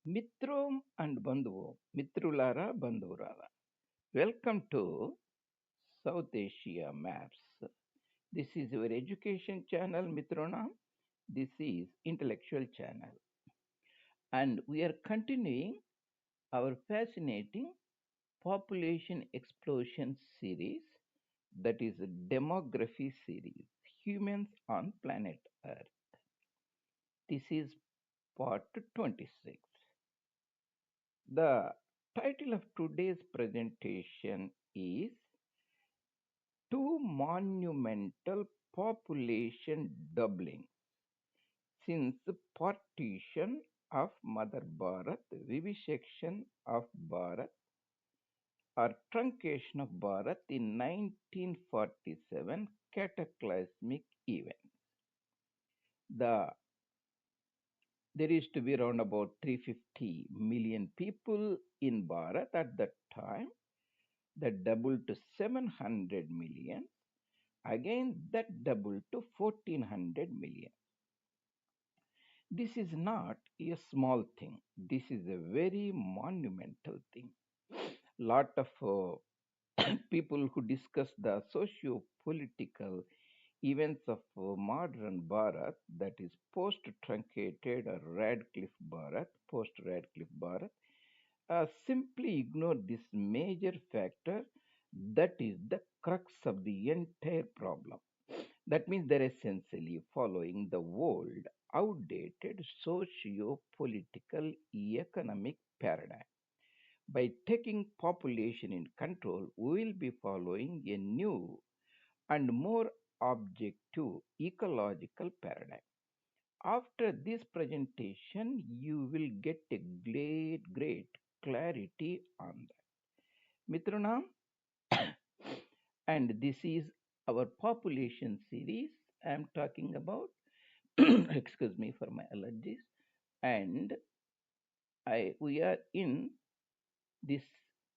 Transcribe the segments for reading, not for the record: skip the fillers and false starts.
Mitrom and Bandhuvo, Mitrulara Bandhurala. Welcome to South Asia Maps. This is your education channel, Mitrona. This is intellectual channel. And we are continuing our fascinating population explosion series, that is a demography series, humans on planet Earth. This is part 26. The title of today's presentation is Two Monumental Population Doubling Since Partition of Mother Bharat, Vivisection of Bharat, or Truncation of Bharat in 1947 cataclysmic event. The There used to be around about 350 million people in Bharat at that time. That doubled to 700 million. Again, that doubled to 1400 million. This is not a small thing. This is a very monumental thing. Lot of people who discuss the socio-political events of modern Bharat, that is post-truncated or post-Radcliffe Bharat, simply ignore this major factor that is the crux of the entire problem. That means they're essentially following the old, outdated socio political economic paradigm. By taking population in control, we will be following a new and more objective ecological paradigm. After this presentation, you will get a great clarity on that. Mitrana, and this is our population series. I am talking about, excuse me for my allergies, and we are in this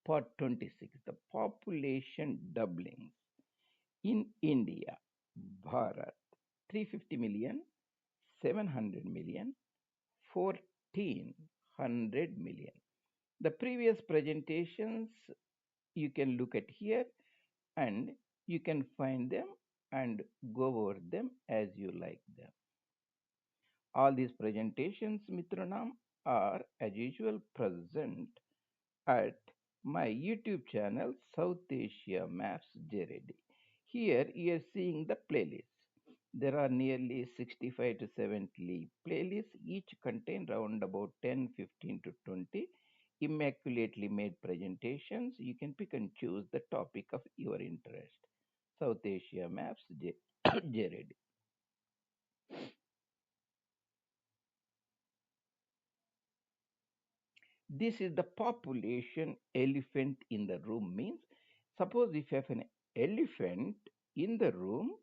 part 26, the population doubling in India, Bharat, 350 million, 700 million, 1400 million. The previous presentations you can look at here and you can find them and go over them as you like them. All these presentations, Mitranam, are as usual present at my YouTube channel South Asia Maps Reddy. Here you are seeing the playlist. There are nearly 65 to 70 playlists, each contain around about 10, 15 to 20 immaculately made presentations. You can pick and choose the topic of your interest. South Asia Maps Reddy. This is the population elephant in the room means, suppose if you have an elephant in the room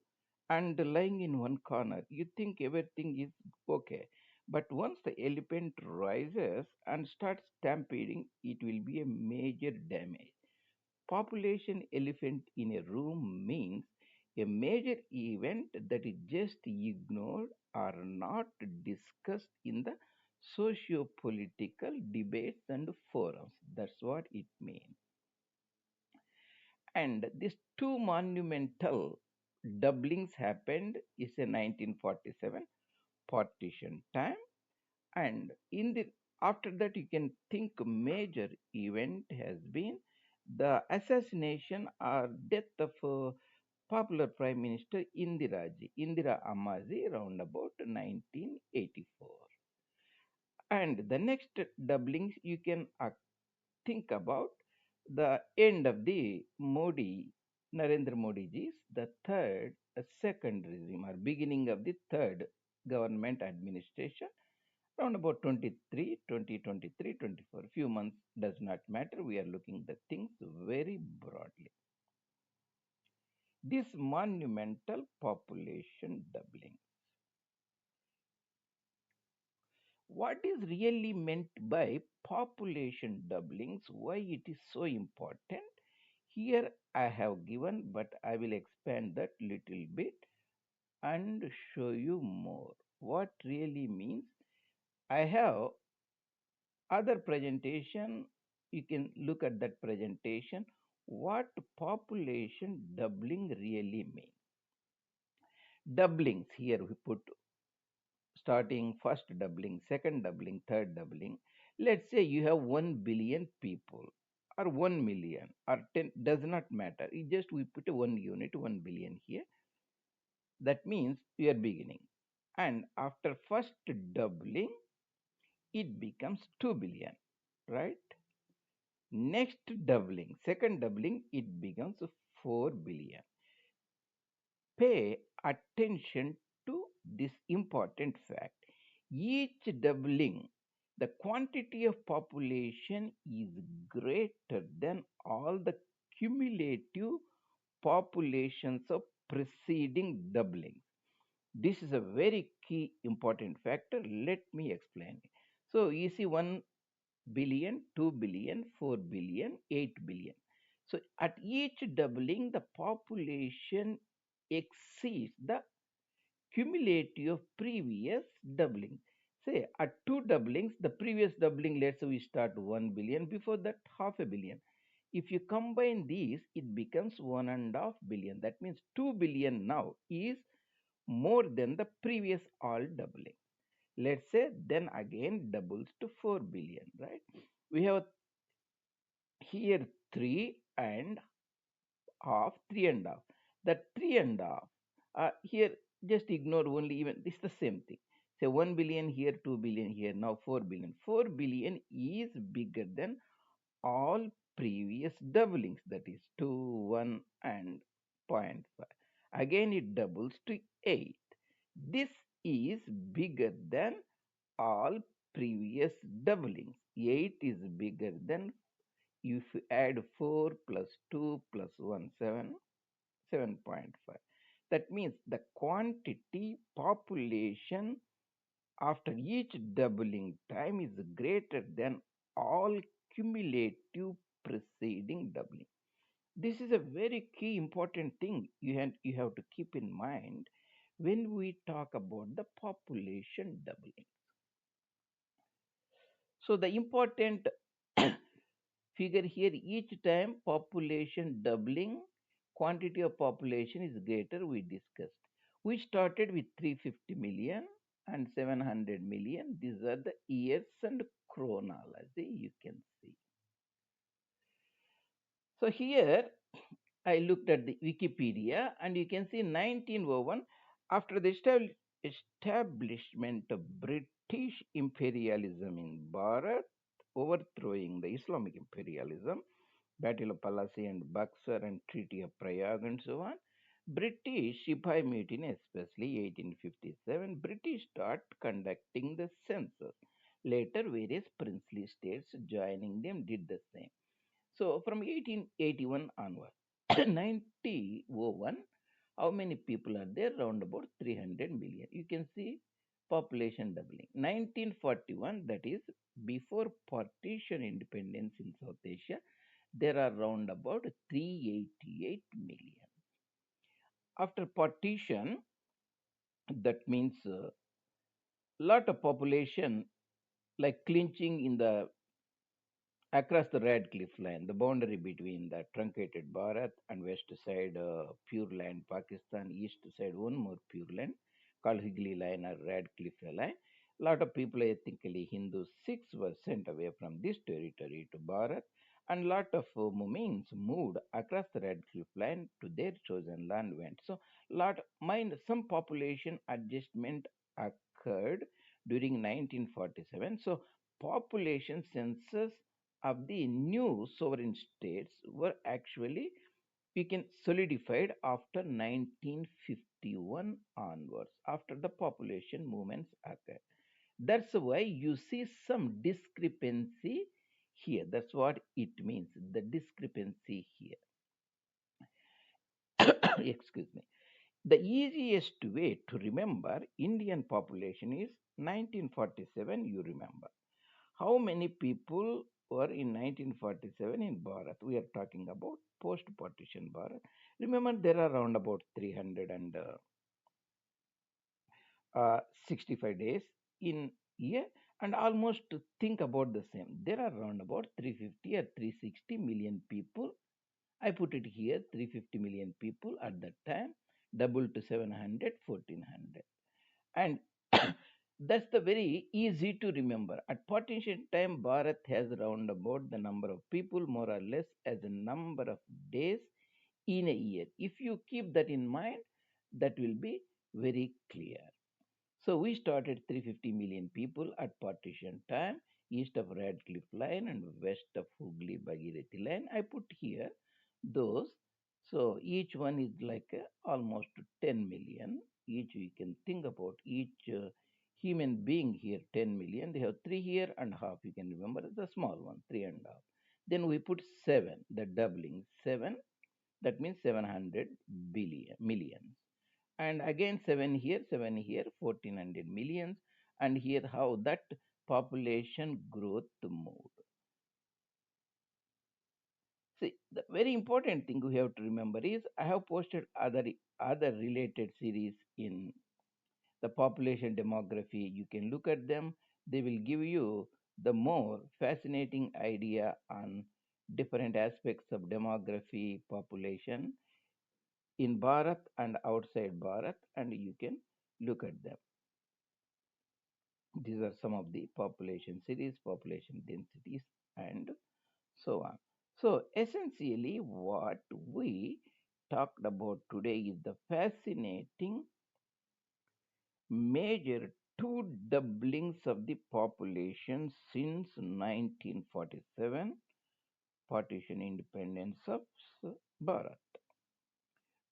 and lying in one corner, you think everything is okay. But once the elephant rises and starts stampeding, it will be a major damage. Population elephant in a room means a major event that is just ignored or not discussed in the socio-political debates and forums. That's what it means. And these two monumental doublings happened is in 1947 partition time, and in the after that you can think major event has been the assassination or death of popular Prime Minister Indira Ammaji around about 1984. And the next doublings you can think about the end of the Narendra Modi ji's, the second regime or beginning of the third government administration around about 2023, 24. Few months does not matter. We are looking the things very broadly. This monumental population doubling. What is really meant by population doublings? Why it is so important? Here I have given, but I will expand that little bit and show you more. What really means? I have Other presentation, you can look at that presentation. What population doubling really mean? Doublings here we put starting first doubling, second doubling, third doubling. Let's say you have 1 billion people or 1 million or 10, does not matter. It just we put a one unit, 1 billion here. That means we are beginning. And after first doubling, it becomes 2 billion, right? Next doubling, second doubling, it becomes 4 billion. Pay attention to this important fact. Each doubling, the quantity of population is greater than all the cumulative populations of preceding doublings. This is a very key important factor. Let me explain it. So you see 1 billion, 2 billion, 4 billion, 8 billion. So at each doubling, the population exceeds the cumulative of previous doubling. Say at two doublings, the previous doubling, let's say we start 1 billion, before that half a billion. If you combine these, it becomes 1.5 billion. That means 2 billion now is more than the previous all doubling. Let's say then again doubles to 4 billion, right? We have here 3 and half, 3 and half. That 3 and half, here just ignore only even, this is the same thing. Say 1 billion here, 2 billion here, now 4 billion. 4 billion is bigger than all previous doublings, that is 2, 1, and zero point 0.5. Again, it doubles to 8. This is bigger than all previous doublings. 8 is bigger than, if you add 4 plus 2 plus 1, 7, 7.5. That means the quantity population after each doubling time is greater than all cumulative preceding doubling. This is a very key important thing you have to keep in mind when we talk about the population doubling. So the important figure here, each time population doubling, quantity of population is greater, we discussed. We started with 350 million and 700 million. These are the years and chronology you can see. So here I looked at the Wikipedia and you can see 1901, after the establishment of British imperialism in Bharat, overthrowing the Islamic imperialism, Battle of Plassey and Buxar and Treaty of Prague and so on. British Sipai Mutiny, especially 1857, British start conducting the census. Later, various princely states joining them did the same. So from 1881 onward, 1901, how many people are there? Round about 300 million. You can see population doubling. 1941, that is before partition independence in South Asia, there are round about 388 million. After partition, that means a lot of population like clinching in the across the Red Cliff line, the boundary between the truncated Bharat and west side Pure Land Pakistan, east side one more Pure Land called Higley Line or Red Cliff Line. A lot of people, ethnically Hindus, Sikhs were sent away from this territory to Bharat, and lot of Mumins moved across the Red Cliff Line to their chosen land went. So, some population adjustment occurred during 1947. So, population census of the new sovereign states were actually, we can solidified after 1951 onwards, after the population movements occurred. That's why you see some discrepancy here. That's what it means, the discrepancy here. Excuse me. The easiest way to remember Indian population is 1947, you remember. How many people were in 1947 in Bharat? We are talking about post-partition Bharat. Remember, there are around about 365 days in year, and almost think about the same. There are around about 350 or 360 million people. I put it here 350 million people at that time, double to 700, 1400. And that's the very easy to remember. At partition time, Bharat has round about the number of people more or less as a number of days in a year. If you keep that in mind, that will be very clear. So we started 350 million people at partition time, east of Radcliffe Line and west of Hooghly Bhagirathi Line. I put here those. So each one is like almost 10 million. Each you can think about each human being here 10 million. They have three here and half. You can remember the small one, three and half. Then we put seven, the doubling seven. That means 700 billion millions, and again 7 here 1400 millions, and here how that population growth moved. See, the very important thing we have to remember is I have posted other related series in the population demography. You can look at them. They will give you the more fascinating idea on different aspects of demography, population in Bharat and outside Bharat, and you can look at them. These are some of the population cities, population densities, and so on. So, essentially, what we talked about today is the fascinating major two doublings of the population since 1947, partition independence of Bharat.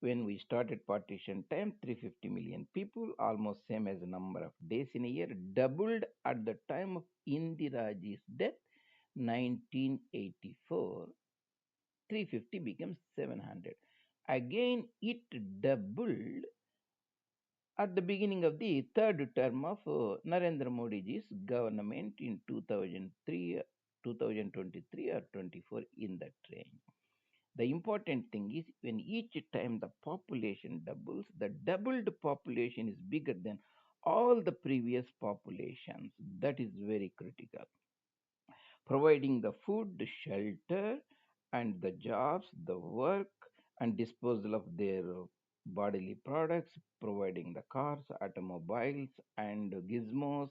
When we started partition time, 350 million people, almost same as the number of days in a year, doubled at the time of Indiraji's death, 1984. 350 becomes 700. Again, it doubled at the beginning of the third term of Narendra Modi's government in 2003, 2023 or 24 in that range. The important thing is when each time the population doubles, the doubled population is bigger than all the previous populations. That is very critical. Providing the food, the shelter, and the jobs, the work, and disposal of their bodily products, providing the cars, automobiles, and gizmos.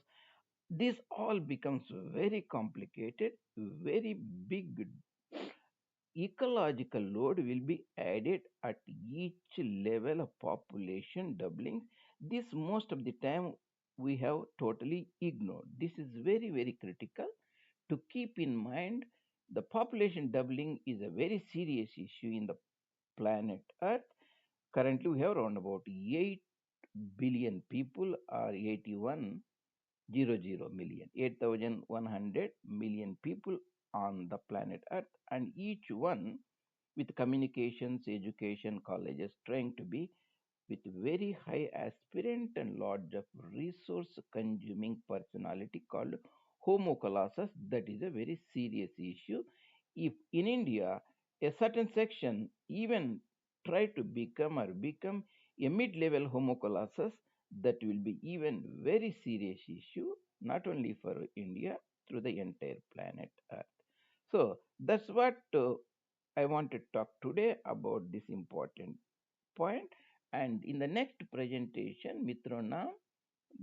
This all becomes very complicated, very big ecological load will be added at each level of population doubling. This most of the time we have totally ignored. This is very, very critical to keep in mind. The population doubling is a very serious issue in the planet Earth. Currently, we have around about 8 billion people, or 8100 million, 8,100 million people on the planet Earth, and each one with communications, education, colleges trying to be with very high aspirant and lot of resource consuming personality called Homo colossus. That is a very serious issue. If in India a certain section even try to become a mid-level Homo colossus, that will be even very serious issue, not only for India, through the entire planet Earth. So that's what I want to talk today about this important point. And in the next presentation, Mitrona,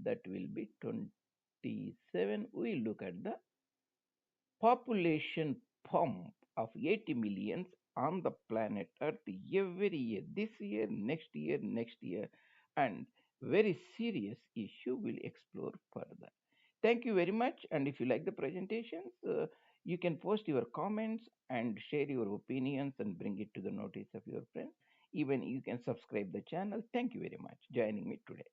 that will be 27, we look at the population pump of 80 millions on the planet Earth every year, this year, next year, and very serious issue we'll explore further. Thank you very much. And if you like the presentations, you can post your comments and share your opinions and bring it to the notice of your friends. Even you can subscribe the channel. Thank you very much joining me today.